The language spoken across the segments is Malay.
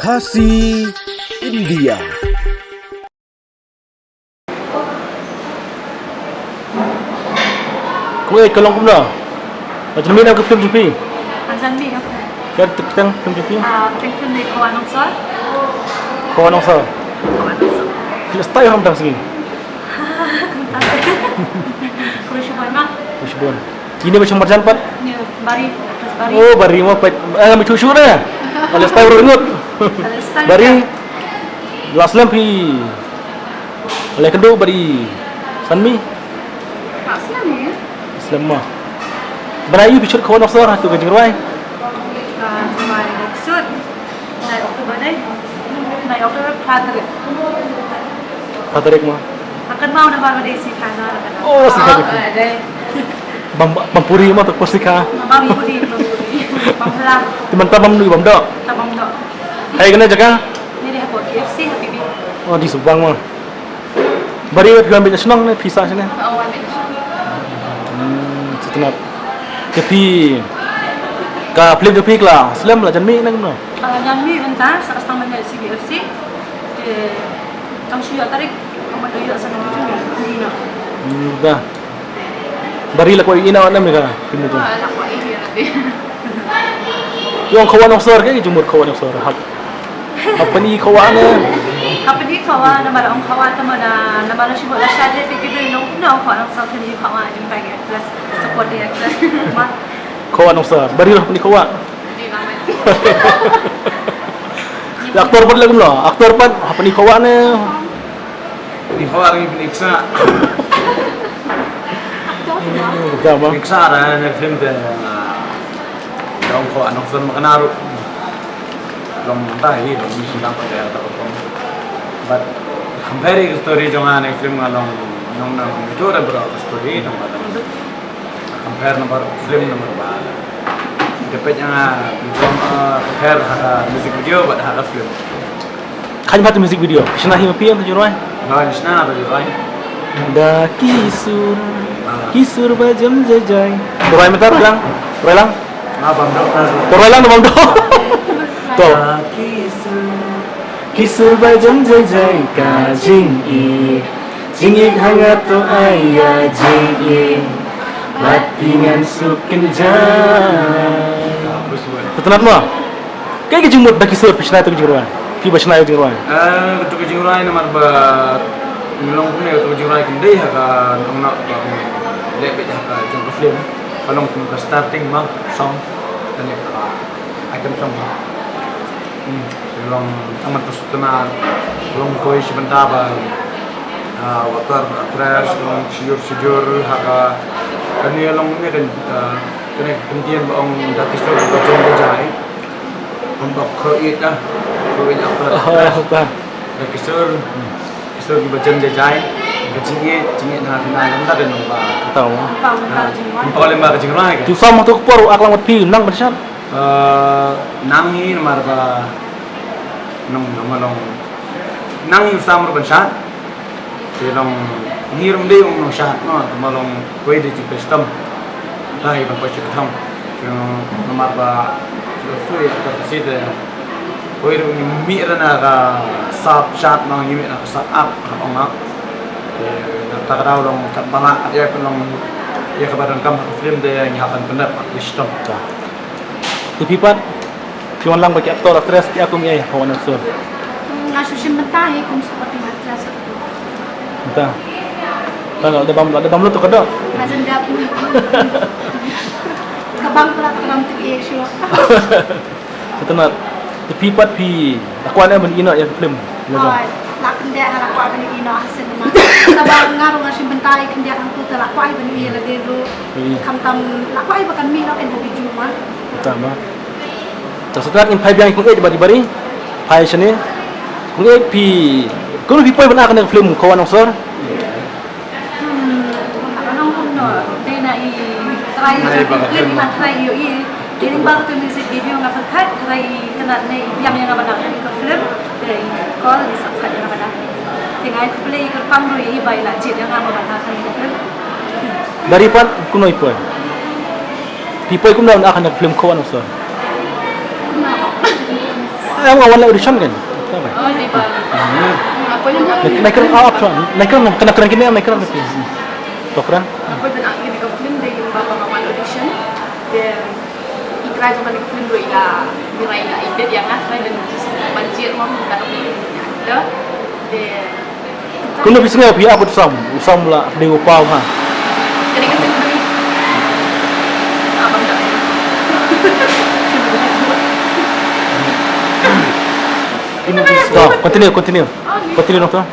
Kasih India. Kuwait kalau cũng được. Macam mana ke film Jupi? Macam ni apa? Kan tentang film Jupi. Film ni kawan Nongsor. Kawan Nongsor. Kawan Nongsor. Kita stay orang tang sini. Kurus banyak. Usbon. Ini macam marjan pat. Ni bari, terus bari. Oh, bari mau pat. Macam cucu dah. Kalau stay orang ingat. Bari. Laslam pi. Oleh kedua bari. Sanmi. Asal ni. Islam mah. Berayu picture kawan Nongsor tu ke jengruai. Mai maksud. Nai Oktober ni. Nai Oktober Padrik. Padrik mah. Akan mau nak bawa desi kana. Oh, sikap. Ada. Bampuri mah tu postika. Bami budi, bamla. Teman-teman ni bam dak. Tabang dok. Hai kena jaga. Ni dia buat KFC happy. Oh di Subang mah. Bari film ambil senang ni pisah sini. Awal ni. Setenat. Tapi ka film tu pik lah. Slam lah janmi nang no. Yang ni entah sekarang mana CBFC. Kamu sudah tarik kamu tu ya sana tu ni. Dah. Bari lah kau ina mana mereka film tu. Nak buat ini nanti. Yung kawan Nongsor ke jumur kawan Nongsor. Apa ni kawan ni? Apa ni kawan nama orang kawan nama orang sibuk lah syadeh pergi beli nong kawan Nongsor ni kawan jumpa ke plus support dia plus mah. Kawan Nongsor. Bari lah ni kawan. Jadi ramai. Aktor pun lagi no. Aktor pun apa ni kawan ni? Ni kawan ni peniksa. Gama. Peniksa ada ni film tu. Dong kawan Nongsor makan aru. Dong entah ini dong misi nak pada atau apa. But compare story jangan ni film ngalong nong itu ada berapa story dong pada. Compare nomor film nomor berapa. Dapatnya compare music video buat harga film. Kan buat music video. Senang hidup pian tu juroi. Nah, di sana ada juga. Da kisur bajam jajai. Dorai mentar lang. Dorai lang. Apa bang? Dorai lang bang do. Tu. Kisur bajam jajai ka jing i hangat to ayah jing i batingan sukin jai. Setenat mo. Kaya jumut da kisur pisna tu juroi. Pi basna tu juroi. Betul ke jurai nama milong punya betul jurai kendai haka nak lebih haka jumpa film. Kalau kita starting mah song dan item song. Milong amat terus milong koi sebentar water crash milong sijur haka kan ni milong ni kan kena kemudian bang dati tu bajang bajai untuk koi dah koi apa kisur di bajang jajai kecingit nah kita ada nombor Tahu. empau lembah kecing rai Tu sama tu por aklang mat pi nang bersat. nang ni nomor ba nong nang yu samar bersat silong ngirum de nong shat no malong koi de cipestam dai ba pa chitam nomor ba tu ya tersi de koi ru mi rana ga sap shat nong yimi na sap up ong nak takaraw long banga ya penong ya kabaran kam film de yang akan benar listom Tapi pat pion lang bagi aktor aktris ti aku mi kawan Nongsor. Ngasusin mentahi kum seperti matras. Entah. Kalau ada bam lu tu kada. Macam dia pun. Kabang pula keram tu show. Setenat. Tapi pat pi aku ana men ina yang film. Lakin dia harap aku akan ino hasil mah. Sabang ngaruh ngasusin mentahi kan dia aku telah aku ai bani ia lagi dulu. Kamtam aku ai bahkan mi nak endo biju mah. Pertama. Setelah in pai biang kung bari pai sini kung pi kung pi poi benar kena film kawan Nongsor. Anong no, day na try film man try i dining bago to music video nga pagkat try kana na yang nga ni ko film day call di sa kanya nga bana. Tingay ko play ko pang i baila jid nga mabata kan film. Dari pat kuno ipoi. Pi poi kum na akan film kawan Nongsor. Em awal audition kan? Oh, di ba? Ako yung Naikran option. Naikran kena keren kini naikran tapi. Tokran. Ako din ang film day yung bapa nga audition. Then ikray sa kanila film do ila diray ila edit yang at then banjir mo kung kanong ada. Then Kuno bisa nggak biar apa usam lah di upau ha. jadi kasi kami abang dah. Continue doktor.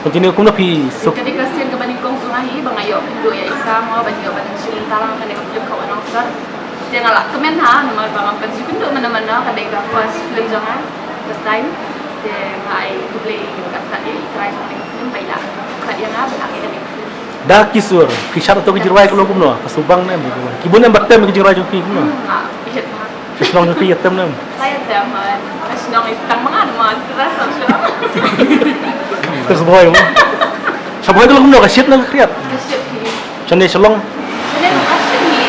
Continue kuno pi Jadi kasi kabaning kong sumahi bangayo do ya isa mo banyo ban silin talang kanila film ko anong sir. Dia ngalak kemen ha naman bang pan sikundo mana-mana kadai first film jangan first time. Dia ngai kublay kata dia ikray sa kanila film baila. Kaya nga ba akin na film. dah kisur kisah atau kejirwai kalau kumno pasubang nem kibun nem batem kejirwai jong pi kumno Ihet ma. kislong jong pi yatem nem Saya daman. Mas nang itang mga naman terasa siya. terus boy mo saboy kalau kumno kasit nang kriat Kasi ni. chane selong Jadi kasi ni.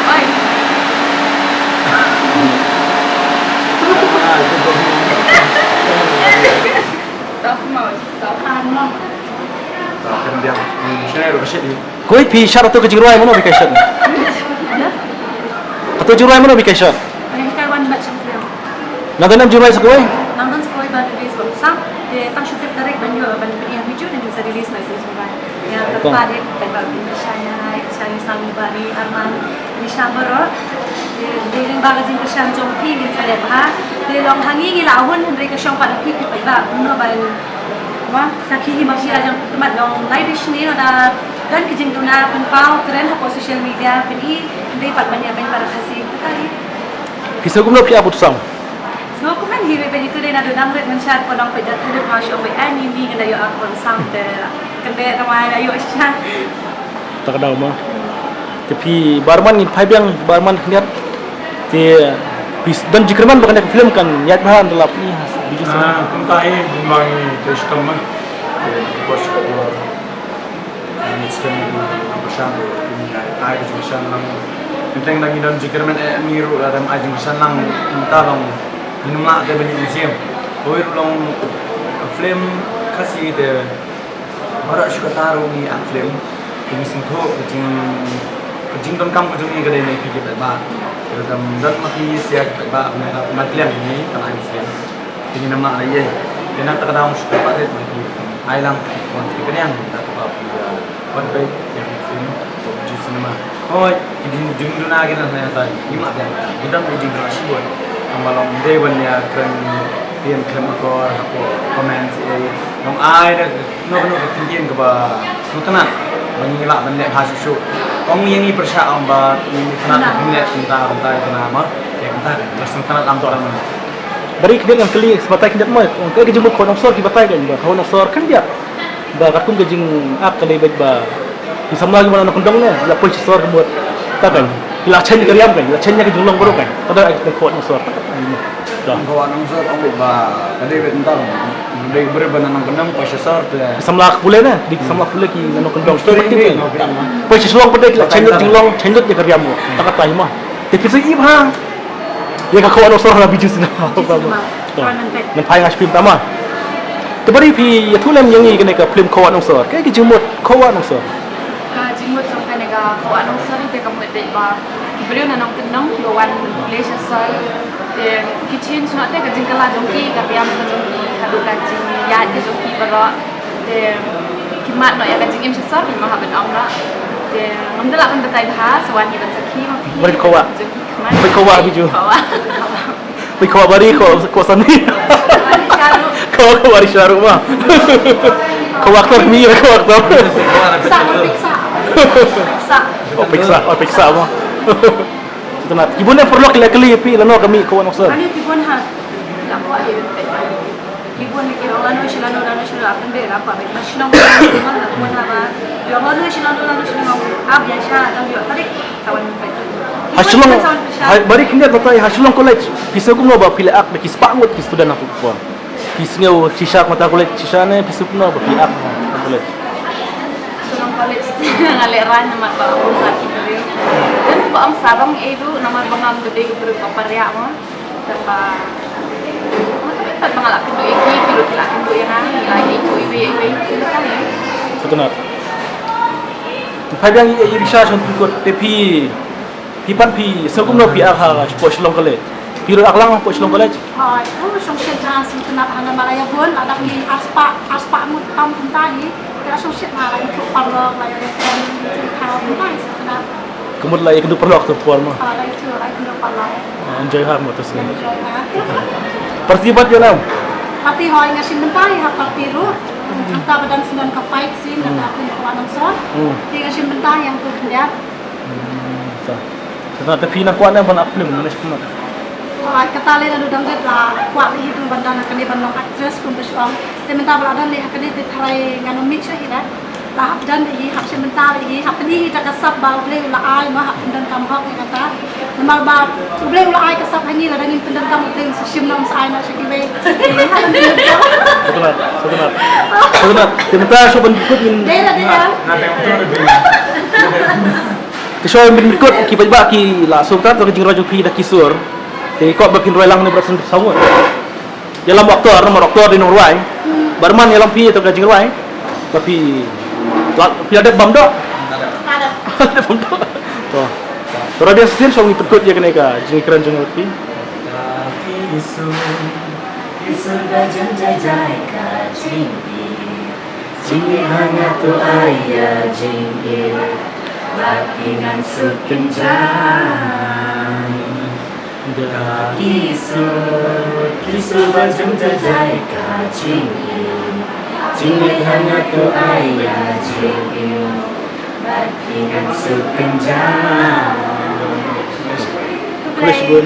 Ay. Tak mau. Tak mau. Kan dia share ke shit. koi pi syar atau kejirwai mo bi kasit atau jirwai mo bi kasit Ay Taiwan ba siya? nadanam jirwai sakoi Nandun sa Kuwait ba release ba usap? Tang shoot direct banyo ban pinihan video na sa release na sa Subai. Yang terpade kay ba siya siya isang bari Arman ni siya baro. Dia baga jing siya jong pi din sa ha. Dia long hangi ilawon Henry ka siyang pa pi ba no ba wah sakhi masih yang teman dong live ni ada dan kijing tuna penpau keren ha social media pini hindi pagbanyaban para kasi tadi. kisah kumno pi abut sam So, kung man hiwi pa dito din na doon rin man siya ko lang pwede tulad mga siya may hindi nga dayo ako ang sample. Kandi naman dayo siya. tak ada mah tapi barman ni pai biang barman kniat ti dan jikerman bakal film kan yat bahan dalam ni biju Ah, kung tayo bang test naman. Bos ko. Ini sekarang bersama ini ada bersama lang. Penting lagi dalam jikir men miru dalam ajin bersama lang talong minum nak ada banyak museum. Oi long film kasih de barak suka taruh ni film. Ini sentuh kucing don kam kucing ni kedai ni pergi ba. Dalam dan mati siap ba matian ini kan ai museum. Ini nama ayah. Dia nak terkadang suka pakai mati. Ai lang wanti kalian tak apa buat baik yang sini di cinema. Oh, ini jumlah lagi nak saya tadi. Ini macam kita mesti ngasih buat. Amalong dewan ya keren dia klaim akor aku komen si nong ai dah no ketinggian ke ba sultanan mengilak benda hasil show. Ong yang ini persya amba ini kena benda tentang itu nama yang entah sultanan am orang mana. bari kidin ang kali sebatai kidat mo kay kejung ko nang sor kibatay kan ba ko nang sor kan dia ba katung kejing ak kali bet ba bisa lagi mana nak kundang na la poi sor buat takan ila chen kariam kan ila chen nya kejulong bro kan tada ay ko nang sor dah Kawan nong sor ong ba kadai bet entah. Dari berban nang kendang pas sor tu. bisa melak pula na di bisa melak pula ki nang kundang Story story ni kan no kita mah. poi silong pada ila chen julong chen nya kariam mo takat tay mo tapi sa iba ya ka ko nang sor na biju sina nan pai ngas film tama tebari pi ya tulam yang ni kena ka film ko nang sor kay kejung mot ko nang sor Jimut sa kanega ko anong sorry te kamu te ba. Beliau nanong kenong lawan Malaysia sal. Te kitchen sunat te kajing kala jongki kapiam jongki hadu kajing ya jongki bara. Te kimat no ya kajing im sal ni maha ben ong na. Te ngamdala kan betai bah sawan ni ben sakhi ma. Beri kowa. Beri kowa biju. Kowa. Beri kowa bari ko sani. Kowa bari syaru mah. Kowa aktor mi kowa aktor. Piksa mah. Kita nak ibu ni perlu kali pi lano kami ko nang sir. Kani tibon ha. Lako ay te. Tibon ni kiro lano sila akan bera pa ba. Masinong mo na ba. Yo lano sila ab ya sha dang yo tarik kawan pa. Hasilong bari kini batai hasilong college. Bisa ko mo ba pila ak kis pangot kis student aku ko. Kis ngeu sisa mata college sisa ne bisa ko ba pila ak college. Sunong college ngaleran na mapa ko laki beliau. ang sabang ibu nama bangam gede gubernur paparya mo. Tanpa Tapi mga laki do iki kilo laki do yang lagi itu iwi kilo kan ya. Sebentar. Pagi yang irisha untuk tepi hipan pi segum no pi akha sport long kale. Piro aklang sport long kale. Hai, song set hasil kenapa hana malaya bon ada di aspa mu tam puntahi. Kaya song set malaya itu parlo malaya itu kalau puntahi sebenarnya. Kemudian lagi kena perlu waktu puan mah. Malaya itu lagi kena parlo. Enjoy har motor sini. Enjoy. Pertibat je lah. Pati hoy nga simentai ha partiru. Ang tabadan sinan ka fight scene na ako ko anong son. Di nga simentai yang tuh lihat. Sebentar tapi nak kuat nak film mana semua. Ay katali na dudang gat la kuat li hitong banda na kani bandong actress kung besuang. Te menta baladan li hakani te tharai ngano mix sa hila. La hapdan hi hap simentai hi hapni ta kasap ba ble la ay ma hap dan kam hok ni kata. Namal ba ble la ay kasap hani la dangin pendan kam te sa simnom sa ay na sa kiwe. Sebentar. Sebentar soban ikut min. Dela. Kisah yang berikut kita bagi langsung tak terjadi rajuk ki dah kisur. Jadi kau berpin roy lang ni berasa sama. Dalam nomor aktor di nomor roy. Barman dalam pi atau gajing roy. Tapi ada bam dok. Ada bam dok. Tuh. Kalau dia sendiri song ikut dia kena ka jing keren jeng pi. Kisur gajeng jai ka jinggi. Jinggi hangat tu ayah jinggi. Lakingan sukenjai Kisur bajeng jajai kacinggi Jinggi hangat tu ayah jinggi Lakingan sukenjai Fresh bun.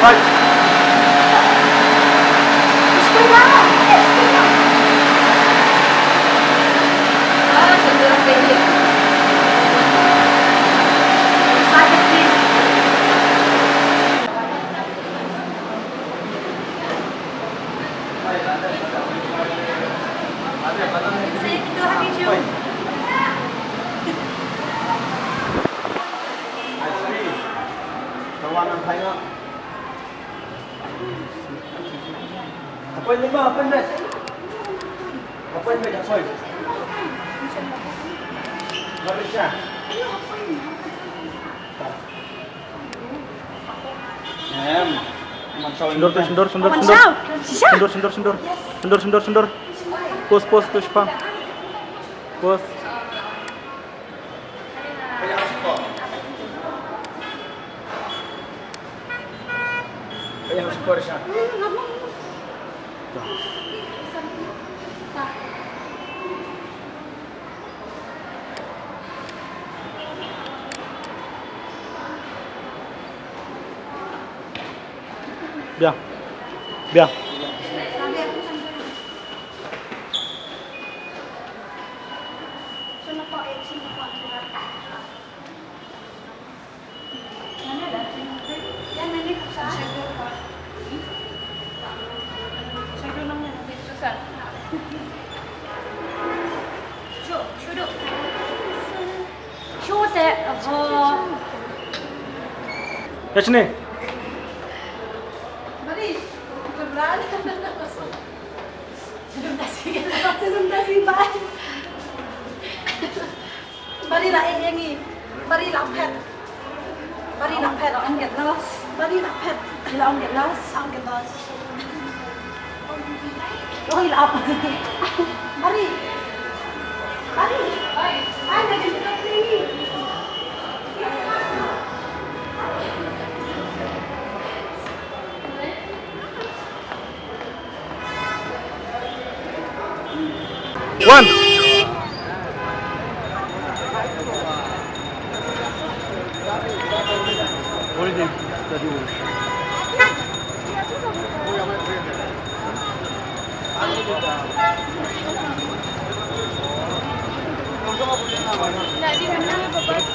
Hai. Tawanan tayo. Appointment ba? Appointment. Appointment, sorry. Bakit siya? Sendor. Pos tu spam. Pos. Kaya skor siya. Biar. Ya sini. Mari, kebetulan. Belum kasih bye. Mari lah ini. Mari lah pet. Ang get lost. Mari lah pet. Ila ang get lost. Oh, ila apa? Mari. Ay, naging ka free. One. What is it that you